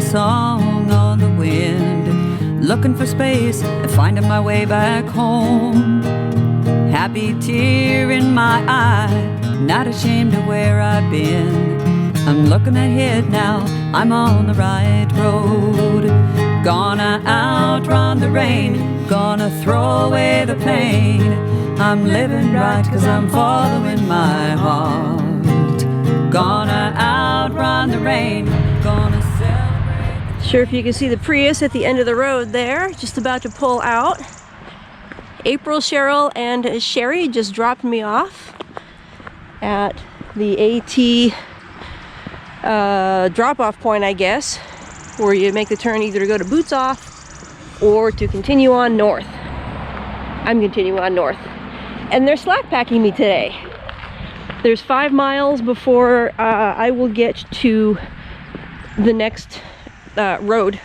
song on the wind, looking for space and finding my way back home. Happy tear in my eye, not ashamed of where I've been. I'm looking ahead now, I'm on the right road. Gonna outrun the rain, gonna throw away the pain. I'm living right 'cause I'm following my heart. Gonna outrun the rain, gonna celebrate. Sure if you can see the Prius at the end of the road there, just about to pull out. April, Cheryl, and Sherry just dropped me off at the AT drop-off point, I guess, where you make the turn either to go to Boots Off or to continue on north. I'm continuing on north. And they're slack packing me today. There's 5 miles before I will get to the next road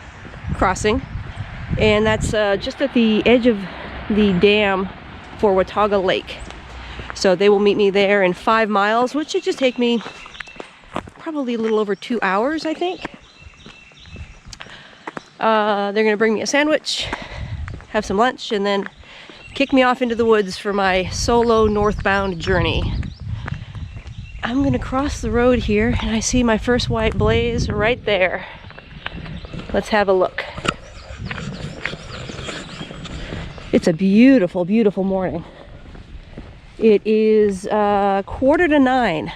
crossing. And that's just at the edge of the dam for Watauga Lake. So they will meet me there in 5 miles, which should just take me probably a little over 2 hours, I think. They're gonna bring me a sandwich, have some lunch, and then kick me off into the woods for my solo northbound journey. I'm gonna cross the road here and I see my first white blaze right there. Let's have a look. It's a beautiful, beautiful morning. It is 8:45.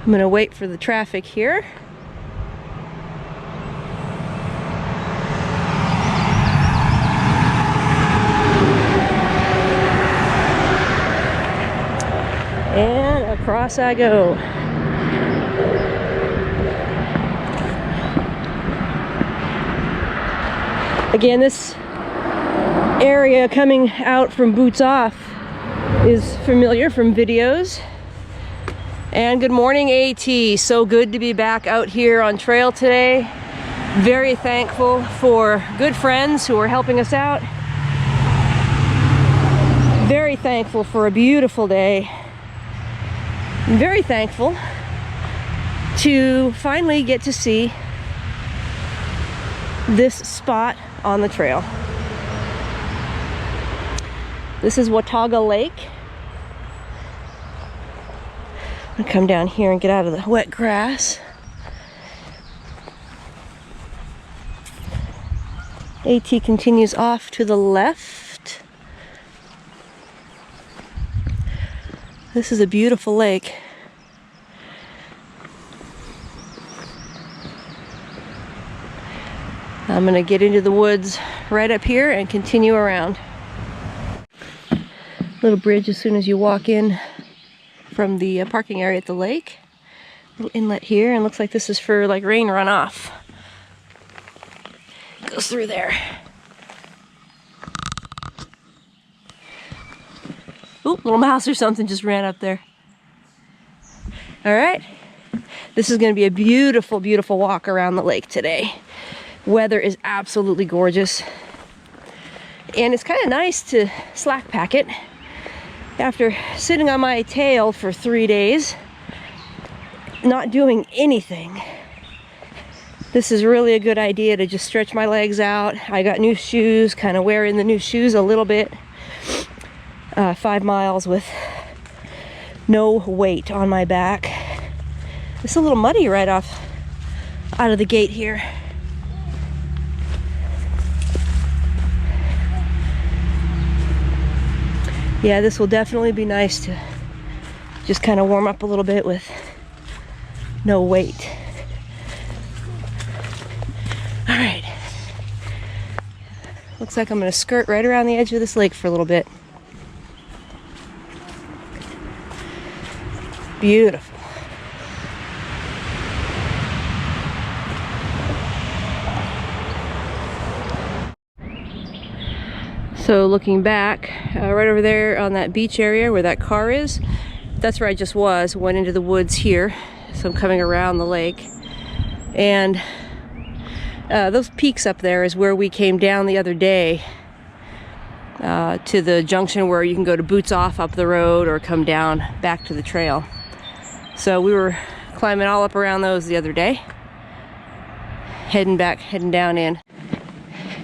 I'm gonna wait for the traffic here. And across I go. Again, this area coming out from Boots Off is familiar from videos. And good morning, AT. So good to be back out here on trail today. Very thankful for good friends who are helping us out. Very thankful for a beautiful day. I'm very thankful to finally get to see this spot on the trail. This is Watauga Lake. I'm gonna come down here and get out of the wet grass. AT continues off to the left. This is a beautiful lake. I'm gonna get into the woods right up here and continue around. Little bridge as soon as you walk in from the parking area at the lake. Little inlet here, and looks like this is for like rain runoff. Goes through there. Oop, little mouse or something just ran up there. All right, this is gonna be a beautiful, beautiful walk around the lake today. Weather is absolutely gorgeous. And it's kind of nice to slack pack it. After sitting on my tail for 3 days, not doing anything, this is really a good idea to just stretch my legs out. I got new shoes, kind of wearing the new shoes a little bit. 5 miles with no weight on my back. It's a little muddy right out of the gate here. Yeah, this will definitely be nice to just kind of warm up a little bit with no weight. All right. Looks like I'm gonna skirt right around the edge of this lake for a little bit. Beautiful. So looking back, right over there on that beach area where that car is, that's where I just was, went into the woods here. So I'm coming around the lake. And those peaks up there is where we came down the other day. to the junction where you can go to Boots Off up the road or come down back to the trail. So we were climbing all up around those the other day. Heading down in.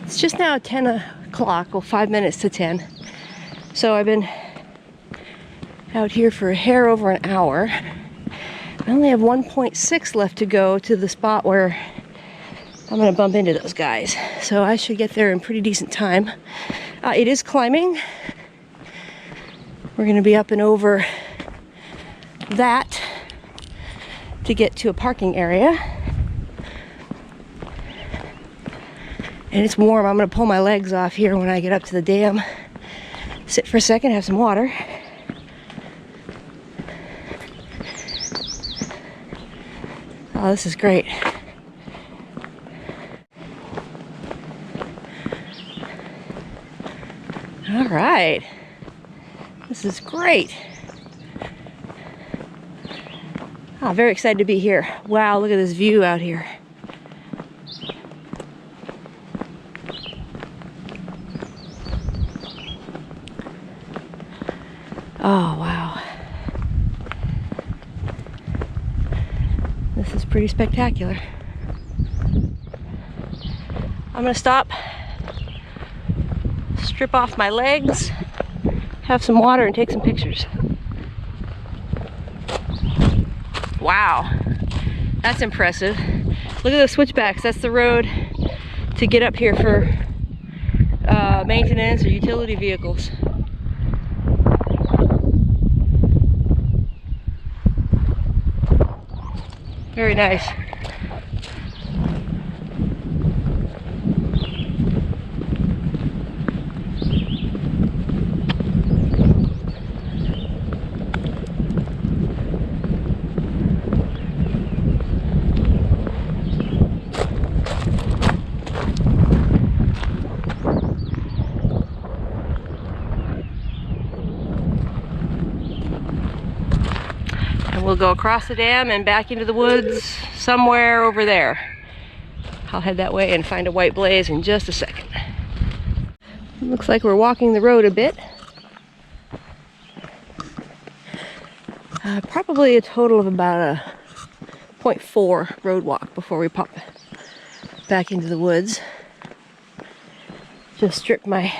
It's just now 10 o'clock, well 5 minutes to 10. So I've been out here for a hair over an hour. I only have 1.6 left to go to the spot where I'm gonna bump into those guys. So I should get there in pretty decent time. It is climbing. We're gonna be up and over that to get to a parking area. And it's warm. I'm gonna pull my legs off here when I get up to the dam. Sit for a second, have some water. Oh, this is great. All right. This is great. Oh, very excited to be here. Wow, look at this view out here. Oh, wow. This is pretty spectacular. I'm gonna stop, strip off my legs, have some water, and take some pictures. Wow, that's impressive. Look at those switchbacks. That's the road to get up here for maintenance or utility vehicles. Very nice. We'll go across the dam and back into the woods somewhere over there. I'll head that way and find a white blaze in just a second. Looks like we're walking the road a bit. Probably a total of about a 0.4 road walk before we pop back into the woods. Just strip my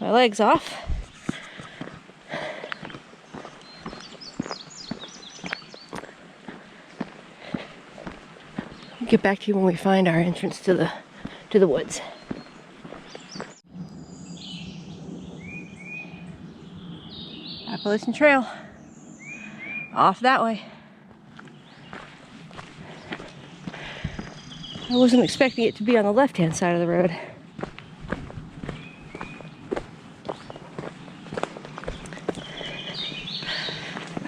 legs off. Get back to you when we find our entrance to the woods. Appalachian Trail. Off that way. I wasn't expecting it to be on the left-hand side of the road.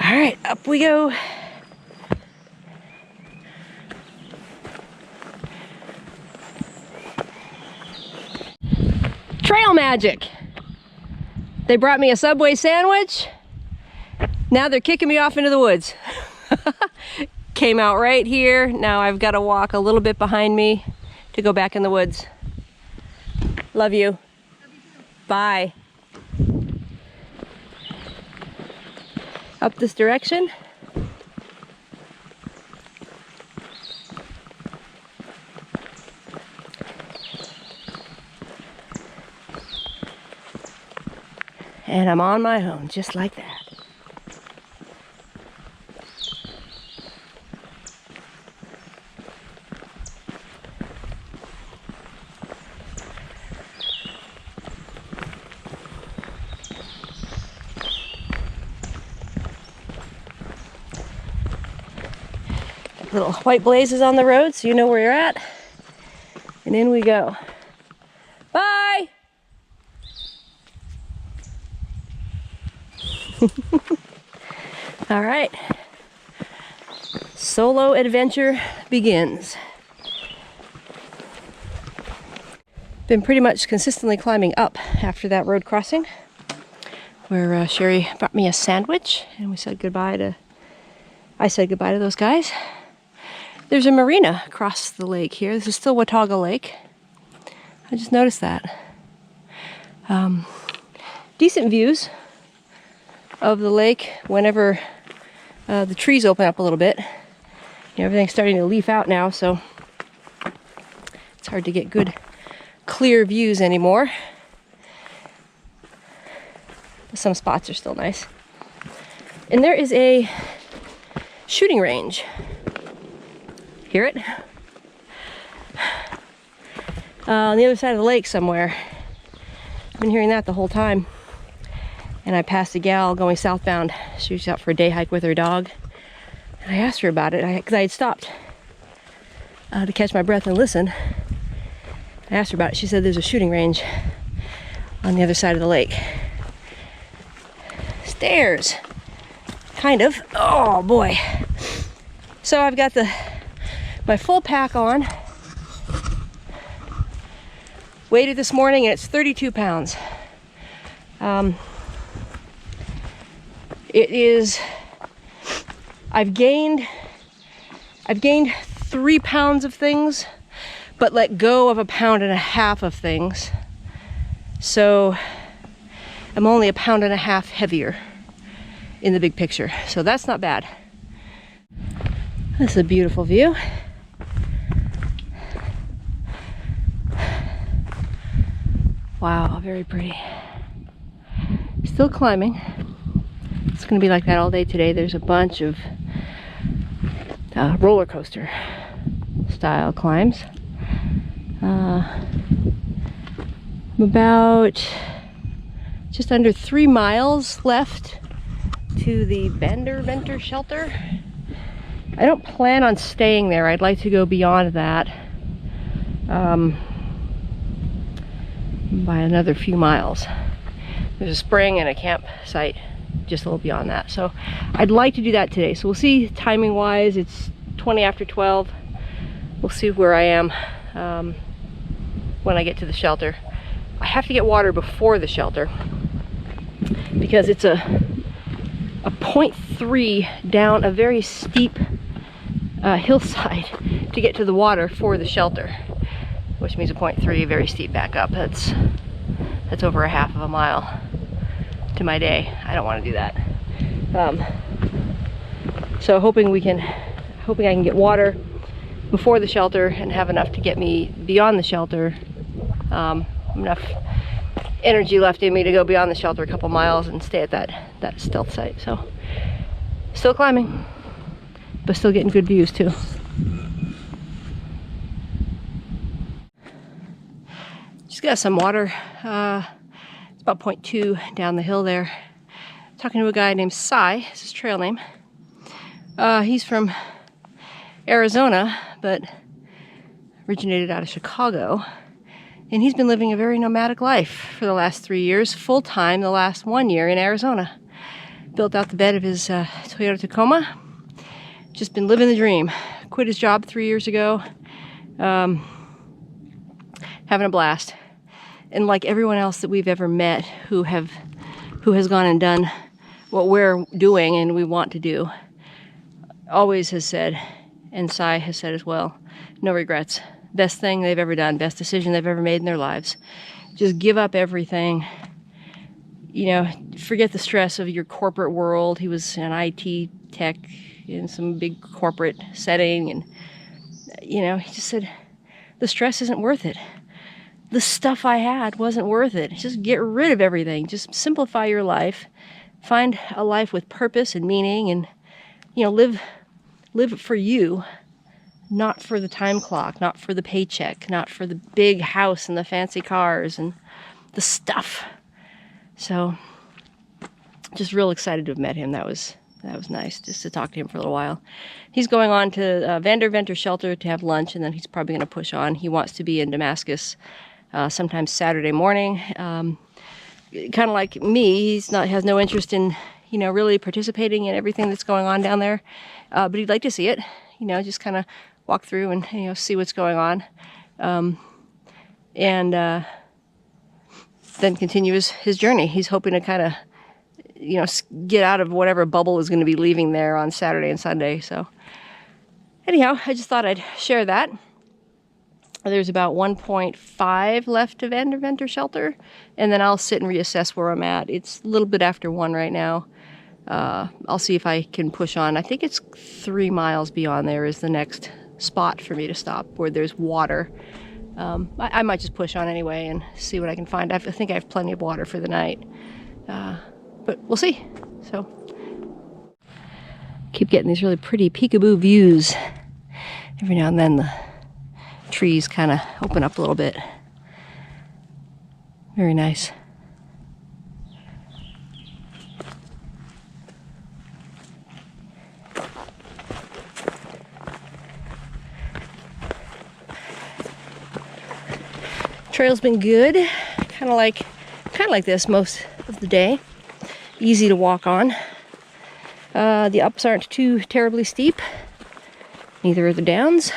All right, up we go. Trail magic. They brought me a Subway sandwich. Now they're kicking me off into the woods. Came out right here. Now I've got to walk a little bit behind me to go back in the woods. Love you. Love you too. Bye. Up this direction. And I'm on my own, just like that. Little white blazes on the road, so you know where you're at. And in we go. Bye! All right, solo adventure begins. Been pretty much consistently climbing up after that road crossing where Sherry brought me a sandwich and we said goodbye to, I said goodbye to those guys. There's a marina across the lake here. This is still Watauga Lake. I just noticed that. Decent views of the lake whenever the trees open up a little bit. You know, everything's starting to leaf out now, so it's hard to get good, clear views anymore. But some spots are still nice. And there is a shooting range. Hear it? On the other side of the lake somewhere. I've been hearing that the whole time. And I passed a gal going southbound. She was out for a day hike with her dog. And I asked her about it because I had stopped to catch my breath and listen. I asked her about it. She said there's a shooting range on the other side of the lake. Stairs. Kind of. Oh boy. So I've got my full pack on. Weighed it this morning and it's 32 pounds. It is, I've gained 3 pounds of things, but let go of 1.5 pounds of things. So I'm only 1.5 pounds heavier in the big picture. So that's not bad. This is a beautiful view. Wow, very pretty. Still climbing. It's going to be like that all day today. There's a bunch of roller coaster style climbs. About just under 3 miles left to the Venter shelter. I don't plan on staying there. I'd like to go beyond that by another few miles. There's a spring and a campsite just a little beyond that. So I'd like to do that today. So we'll see timing wise. It's 20 after 12. We'll see where I am when I get to the shelter. I have to get water before the shelter because it's a 0.3 down a very steep hillside to get to the water for the shelter, which means a 0.3 very steep back up. That's over 1/2 mile to my day. I don't want to do that. So hoping I can get water before the shelter and have enough to get me beyond the shelter. Enough energy left in me to go beyond the shelter a couple miles and stay at that stealth site. So still climbing, but still getting good views too. Just got some water. It's about 0.2 down the hill there. Talking to a guy named Cy. It's his trail name. He's from Arizona, but originated out of Chicago. And he's been living a very nomadic life for the last 3 years, full-time the last 1 year in Arizona. Built out the bed of his Toyota Tacoma. Just been living the dream. Quit his job 3 years ago. Having a blast. And like everyone else that we've ever met who has gone and done what we're doing and we want to do, always has said, and Cy has said as well, no regrets. Best thing they've ever done, best decision they've ever made in their lives. Just give up everything. You know, forget the stress of your corporate world. He was an IT tech in some big corporate setting, and you know, he just said, the stress isn't worth it. The stuff I had wasn't worth it. Just get rid of everything. Just simplify your life. Find a life with purpose and meaning, and you know, live for you, not for the time clock, not for the paycheck, not for the big house and the fancy cars and the stuff. So just real excited to have met him. That was nice just to talk to him for a little while. He's going on to Venter shelter to have lunch, and then he's probably going to push on. He wants to be in Damascus sometime Saturday morning. Kind of like me, has no interest in, you know, really participating in everything that's going on down there. But he'd like to see it, you know, just kind of walk through and, you know, see what's going on. And then continue his journey. He's hoping to kind of, you know, get out of whatever bubble is going to be leaving there on Saturday and Sunday. So anyhow, I just thought I'd share that. There's about 1.5 left of venter shelter, and then I'll sit and reassess where I'm at. It's a little bit after 1 right now. I'll see if I can push on. I think it's 3 miles beyond there is the next spot for me to stop where there's water. I might just push on anyway and see what I can find. I think I have plenty of water for the night, but we'll see. So keep getting these really pretty peekaboo views. Every now and then the trees kind of open up a little bit. Very nice. Trail's been good. Kind of like this most of the day. Easy to walk on. The ups aren't too terribly steep. Neither are the downs.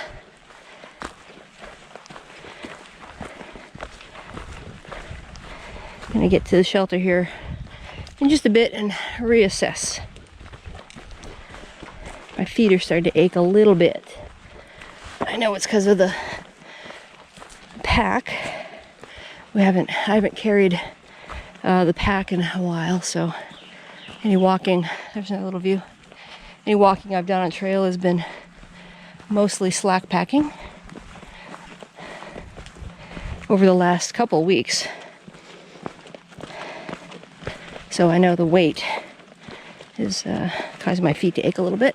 Gonna get to the shelter here in just a bit and reassess. My feet are starting to ache a little bit. I know it's because of the pack. I haven't carried the pack in a while, so any walking, there's another little view. Any walking I've done on trail has been mostly slack packing over the last couple weeks. So I know the weight is causing my feet to ache a little bit.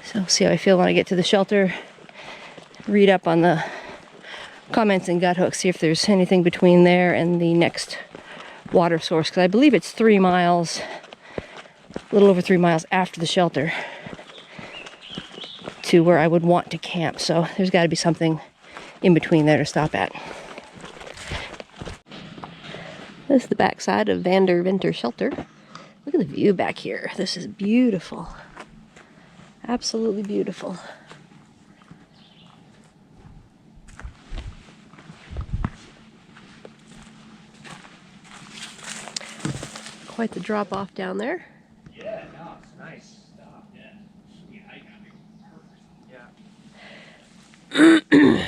So see how I feel when I get to the shelter. Read up on the comments and gut hooks, see if there's anything between there and the next water source, because I believe it's 3 miles, a little over 3 miles after the shelter to where I would want to camp. So there's got to be something in between there to stop at. This is the backside of Venter Shelter. Look at the view back here. This is beautiful. Absolutely beautiful. Quite the drop off down there. Yeah, no, it's nice stuff. Yeah. Sweet hike on me. Perfect. Yeah.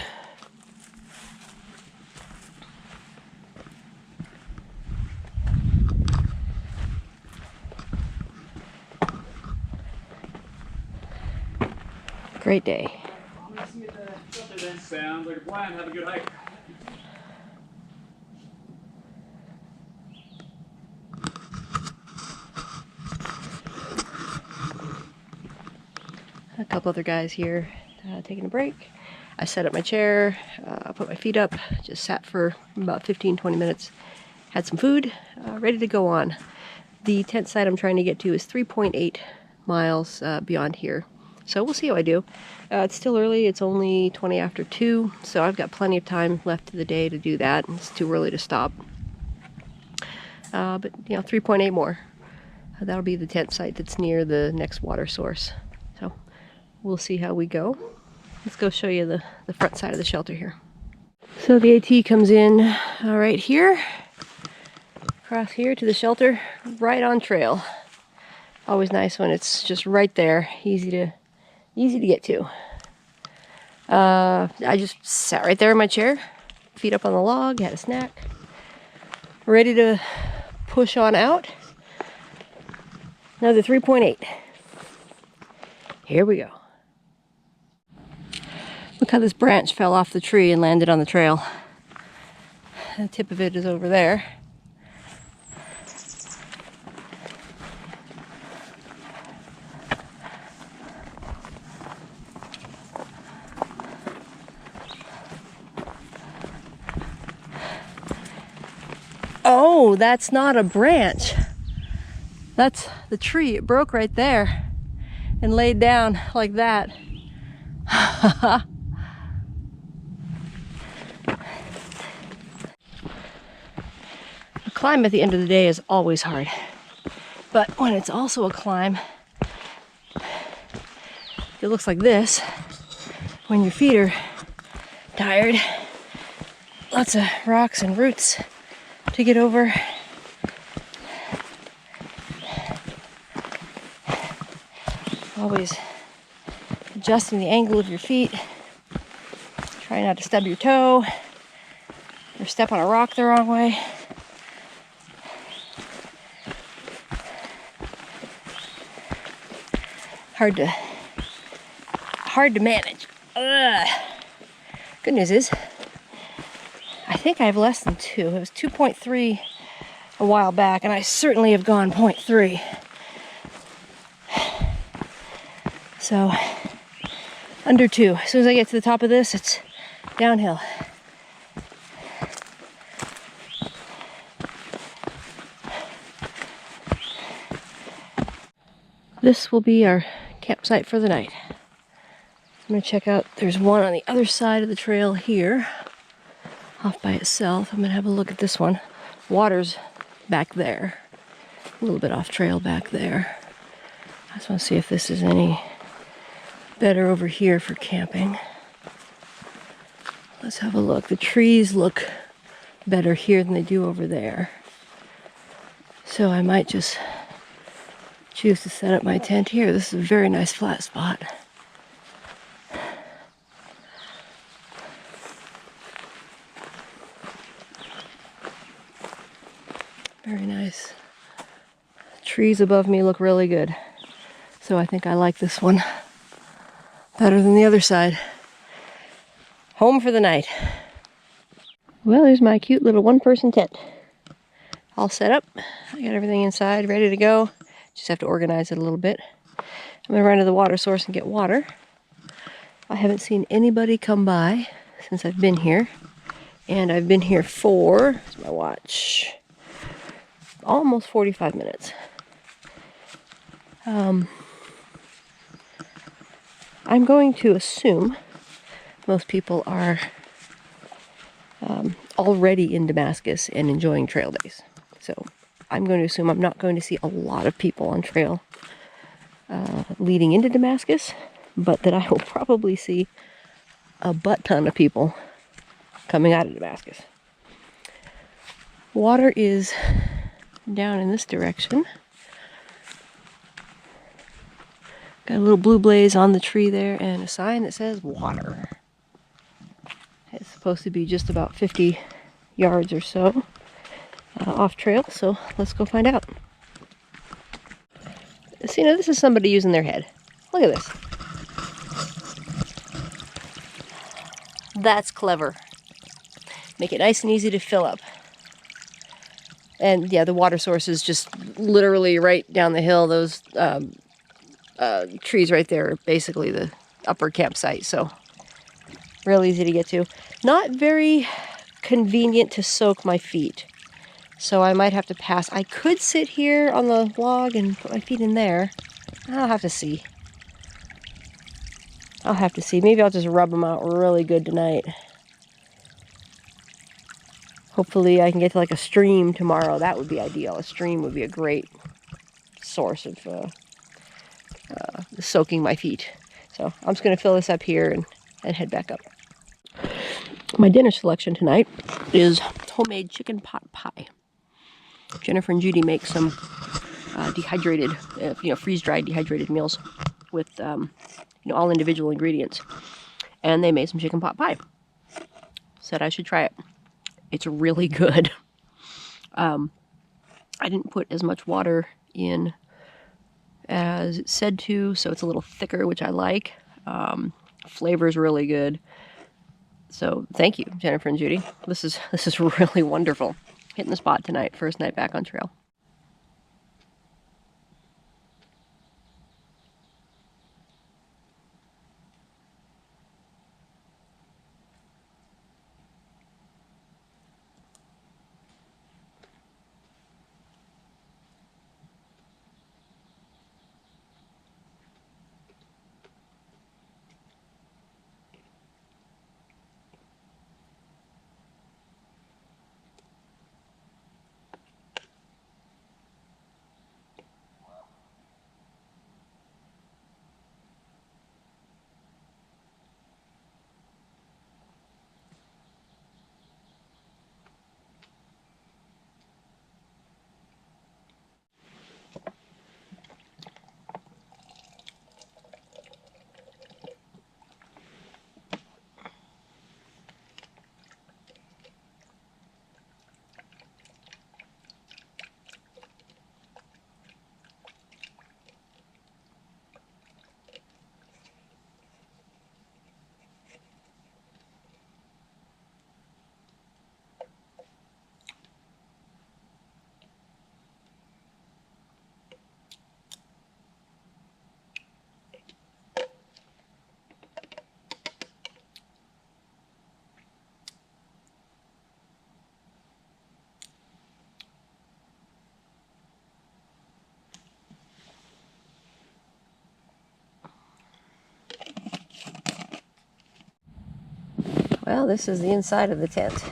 Great day. I'm gonna see you at the shelter then. Sounds like a plan. Have a good hike. A couple other guys here taking a break. I set up my chair, put my feet up, just sat for about 15-20 minutes, had some food, ready to go on. The tent site I'm trying to get to is 3.8 miles beyond here. So we'll see how I do. It's still early, it's only 20 after 2, so I've got plenty of time left of the day to do that. It's too early to stop. But you know, 3.8 more. That'll be the tent site that's near the next water source. So we'll see how we go. Let's go show you the front side of the shelter here. So the AT comes in right here, across here to the shelter, right on trail. Always nice when it's just right there, easy to get to. I just sat right there in my chair, feet up on the log, had a snack, ready to push on out. Another 3.8. Here we go. Look how this branch fell off the tree and landed on the trail. The tip of it is over there. Oh, that's not a branch. That's the tree. It broke right there and laid down like that. A climb at the end of the day is always hard. But when it's also a climb, it looks like this. When your feet are tired, lots of rocks and roots to get over. Always adjusting the angle of your feet Try not to stub your toe or step on a rock the wrong way. Hard to manage. Ugh. Good news is, I think I have less than 2. It was 2.3 a while back, and I certainly have gone 0.3. So, under 2. As soon as I get to the top of this, it's downhill. This will be our campsite for the night. I'm going to check out, there's one on the other side of the trail here, off by itself. I'm going to have a look at this one. Water's back there, a little bit off trail back there. I just want to see if this is any better over here for camping. Let's have a look. The trees look better here than they do over there. So I might just choose to set up my tent here. This is a very nice flat spot. Very nice. Trees above me look really good. So I think I like this one better than the other side. Home for the night. Well, there's my cute little one-person tent. All set up. I got everything inside ready to go. Just have to organize it a little bit. I'm going to run to the water source and get water. I haven't seen anybody come by since I've been here. And I've been here for, here's my watch, almost 45 minutes. I'm going to assume most people are already in Damascus and enjoying trail days. So I'm going to assume I'm not going to see a lot of people on trail leading into Damascus, but that I will probably see a butt ton of people coming out of Damascus. Water is down in this direction. Got a little blue blaze on the tree there and a sign that says water. It's supposed to be just about 50 yards or so off trail, so let's go find out. So, you know, this is somebody using their head. Look at this. That's clever. Make it nice and easy to fill up. And yeah, the water source is just literally right down the hill. Those trees right there are basically the upper campsite, so real easy to get to. Not very convenient to soak my feet, so I might have to pass. I could sit here on the log and put my feet in there. I'll have to see. I'll have to see. Maybe I'll just rub them out really good tonight. Hopefully I can get to like a stream tomorrow. That would be ideal. A stream would be a great source of soaking my feet. So I'm just going to fill this up here and head back up. My dinner selection tonight is homemade chicken pot pie. Jennifer and Judy make some dehydrated, freeze-dried dehydrated meals with all individual ingredients. And they made some chicken pot pie. Said I should try it. It's really good. I didn't put as much water in as it said to, so it's a little thicker, which I like. Flavor's really good. So thank you, Jennifer and Judy. This is really wonderful. Hitting the spot tonight, first night back on trail. Well, this is the inside of the tent.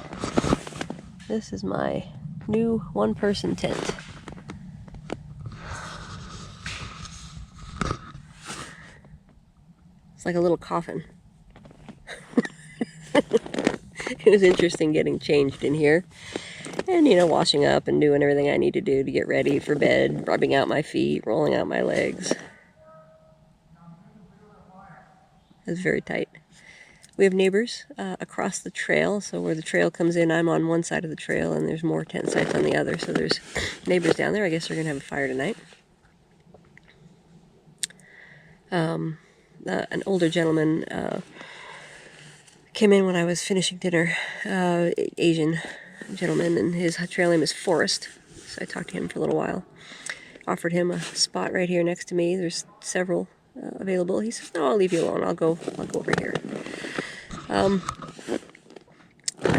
This is my new one-person tent. It's like a little coffin. It was interesting getting changed in here. And, you know, washing up and doing everything I need to do to get ready for bed, rubbing out my feet, rolling out my legs. It's very tight. We have neighbors across the trail, so where the trail comes in, I'm on one side of the trail, and there's more tent sites on the other, so there's neighbors down there. I guess they're going to have a fire tonight. An older gentleman came in when I was finishing dinner, Asian gentleman, and his trail name is Forrest, so I talked to him for a little while. Offered him a spot right here next to me. There's several available. He says, no, I'll leave you alone. I'll go over here. I've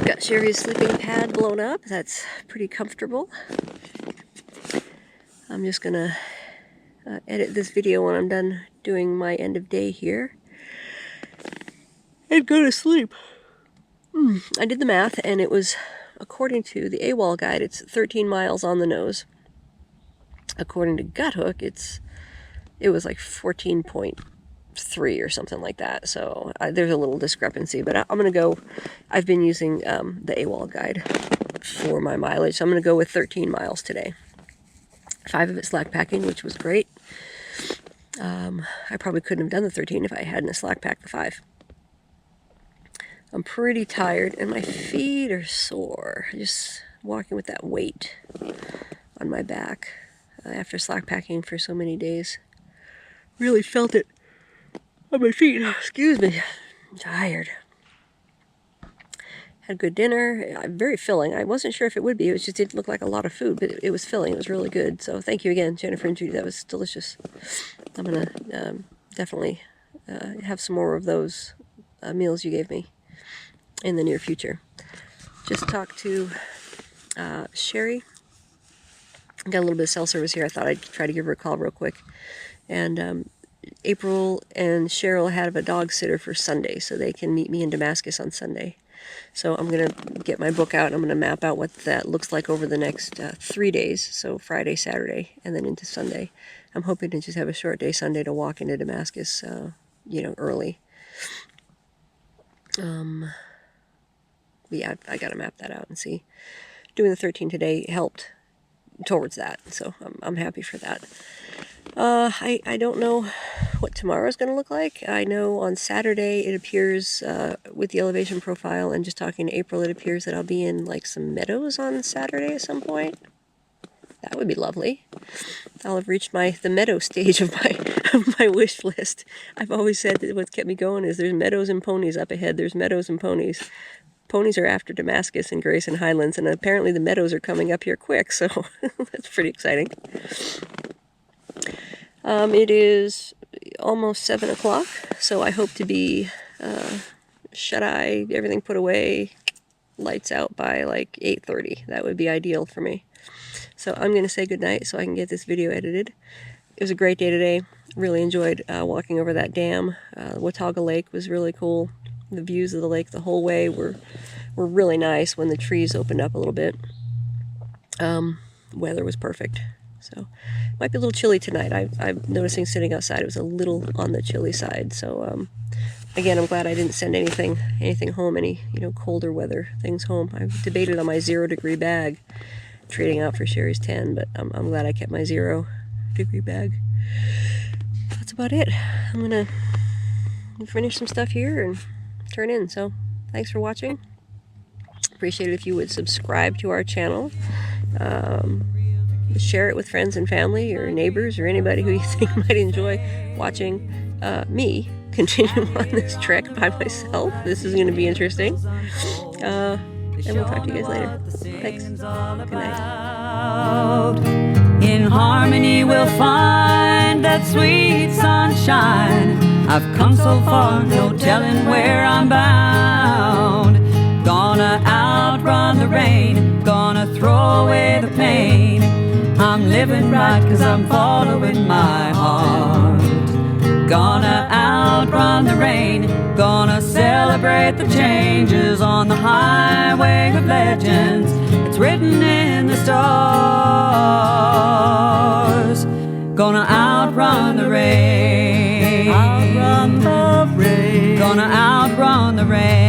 got Sherry's sleeping pad blown up. That's pretty comfortable. I'm just gonna edit this video when I'm done doing my end of day here and go to sleep. I did the math, and it was, according to the AWOL guide, it's 13 miles on the nose. According to Guthook, it was like 14.3 or something like that. So there's a little discrepancy, but I'm going to go, I've been using the AWOL guide for my mileage, so I'm going to go with 13 miles today. 5 of it slack packing, which was great. I probably couldn't have done the 13 if I hadn't slack packed the 5. I'm pretty tired, and my feet are sore. Just walking with that weight on my back after slack packing for so many days. Really felt it on my feet. Excuse me. I'm tired. Had good dinner. Very filling. I wasn't sure if it would be. It just didn't look like a lot of food, but it was filling. It was really good. So thank you again, Jennifer and Judy. That was delicious. I'm going to definitely have some more of those meals you gave me in the near future. Just talked to Sherry. Got a little bit of cell service here. I thought I'd try to give her a call real quick. And April and Cheryl have a dog sitter for Sunday, so they can meet me in Damascus on Sunday. So I'm going to get my book out, and I'm going to map out what that looks like over the next 3 days, so Friday, Saturday, and then into Sunday. I'm hoping to just have a short day Sunday to walk into Damascus, you know, early. Yeah, I got to map that out and see. Doing the 13 today helped towards that, so I'm happy for that. I don't know what tomorrow is going to look like. I know on Saturday it appears, with the elevation profile and just talking to April, it appears that I'll be in like some meadows on Saturday at some point. That would be lovely. I'll have reached the meadow stage of my wish list. I've always said that what's kept me going is there's meadows and ponies up ahead. There's meadows and ponies. Ponies are after Damascus and Grayson Highlands, and apparently the meadows are coming up here quick, so that's pretty exciting. It is almost 7 o'clock, so I hope to be shut-eye, everything put away, lights out by like 8:30. That would be ideal for me. So I'm going to say goodnight so I can get this video edited. It was a great day today. Really enjoyed walking over that dam. Watauga Lake was really cool. The views of the lake the whole way were really nice when the trees opened up a little bit. Weather was perfect. So it might be a little chilly tonight. I'm noticing sitting outside it was a little on the chilly side. So again, I'm glad I didn't send anything home, any colder weather things home. I debated on my 0-degree bag, trading out for Sherry's 10, but I'm glad I kept my 0-degree bag. That's about it. I'm gonna finish some stuff here and turn in. So thanks for watching. Appreciate it if you would subscribe to our channel. Share it with friends and family or neighbors or anybody who you think might enjoy watching me continue on this trek by myself. This is going to be interesting. And we'll talk to you guys later. Thanks. Good night. In harmony we'll find that sweet sunshine. I've come so far, no telling where I'm bound. Gonna outrun the rain, gonna throw away the pain. I'm living right 'cause I'm following my heart. Gonna outrun the rain, gonna celebrate celebrate the changes on the highway of legends. It's written in the stars. Gonna outrun the rain. Outrun the rain. Gonna outrun the rain.